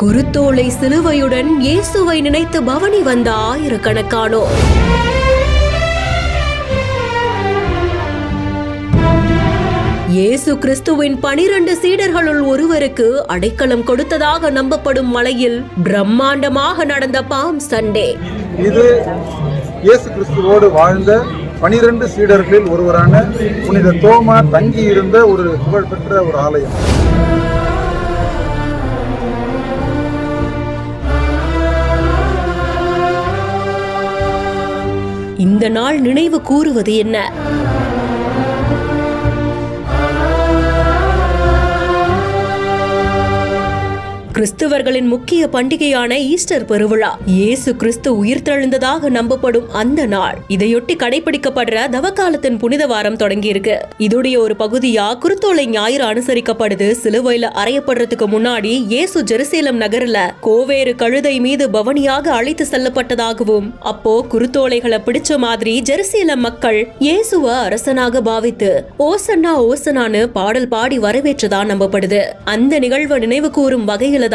குருத்தோலை சிலுவையுடன் இயேசுவை நினைத்து பவனி வந்த ஆயிரக்கணக்கானோர். இயேசு கிறிஸ்துவின் 12 சீடர்களுள் ஒருவருக்கு அடைக்கலம் கொடுத்ததாக நம்பப்படும் மலையில் பிரம்மாண்டமாக நடந்த பாம் சண்டே. இது இயேசு கிறிஸ்துவோடு வாழ்ந்த 12 சீடர்களில் ஒருவரான புனித தோமா தங்கி இருந்த ஒரு புகழ்பெற்ற ஒரு ஆலயம். இந்த நாள் நினைவு கூறுவது என்ன? கிறிஸ்தவர்களின் முக்கிய பண்டிகையான ஈஸ்டர் பெருவிழா. இயேசு கிறிஸ்து உயிர்த்தெழுந்ததாக நம்பப்படும் அந்த நாள். இதையொட்டி கடைபிடிக்கப்படுற தவக்காலத்தின் புனித வாரம் தொடங்கி இருக்கு. இதோடைய ஒரு பகுதியா குருத்தோலை ஞாயிறு அனுசரிக்கப்படுது. சிலுவையில அறையப்படுறதுக்கு முன்னாடி இயேசு ஜெருசலேம் நகர்ல கோவேறு கழுதை மீது பவனியாக அழைத்து செல்லப்பட்டதாகவும், அப்போ குருத்தோலைகளை பிடிச்ச மாதிரி ஜெருசலேம் மக்கள் இயேசுவ அரசனாக பாவித்து ஓசன்னா ஓசனான்னு பாடல் பாடி வரவேற்றதா நம்பப்படுது. அந்த நிகழ்வை நினைவு கூறும் வகையில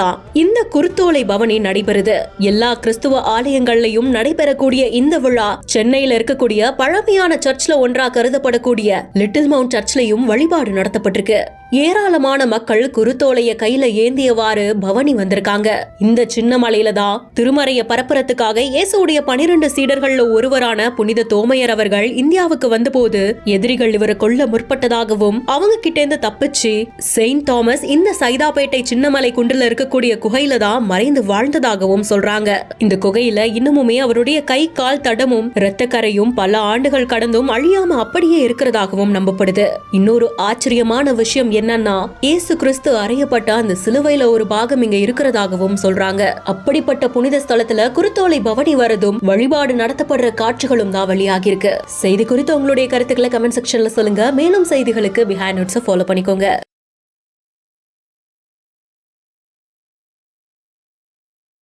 இந்த குருத்தோலை பவனி நடைபெறுது. எல்லா கிறிஸ்துவ ஆலயங்கள்லயும் நடைபெறக்கூடிய இந்த விழா சென்னையில இருக்கக்கூடிய பழமையான சர்ச்ல ஒன்றா கருதப்படக்கூடிய லிட்டில் மவுண்ட் சர்ச்லயும் வழிபாடு நடத்தப்பட்டிருக்கு. ஏராளமான மக்கள் குருத்தோலைய கையில ஏந்தியவாறு பவனி வந்திருக்காங்க. இந்த சின்ன மலையில தான் திருமறைய பரப்புறதுக்காக இயேசுடைய 12 சீடர்கள்ல ஒருவரான புனித தோமையர் அவர்கள் இந்தியாவுக்கு வந்தபோது எதிரிகள் இவரை கொல்ல முற்பட்டதாகவும், அவங்க கிட்ட இருந்து தப்பிச்சு செயின்ட் தாமஸ் இந்த சைதாப்பேட்டை சின்னமலை குன்றுல இருக்கக்கூடிய குகையில தான் மறைந்து வாழ்ந்ததாகவும் சொல்றாங்க. இந்த குகையில இன்னமுமே அவருடைய கை கால் தடமும் இரத்த கரையும் பல ஆண்டுகள் கடந்தும் அழியாம அப்படியே இருக்கிறதாகவும் நம்பப்படுது. இன்னொரு ஆச்சரியமான விஷயம் என்னன்னா, இயேசு கிறிஸ்து அறையப்பட்ட அந்த சிலுவையில ஒரு பாகம் இங்க இருக்கிறதாகவும் சொல்றாங்க. அப்படிப்பட்ட புனித ஸ்தலத்துல குருத்தோலை பவனி வரதும் வழிபாடு நடத்தப்படுற காட்சிகளும் தான் வெளியாகி இருக்கு. செய்தி குறித்து உங்களுடைய கருத்துக்களை கமெண்ட் செக்ஷன்ல சொல்லுங்க. மேலும் செய்திகளுக்கு பிஹைண்ட் நோட்ஸ் ஃபாலோ பண்ணிக்கோங்க.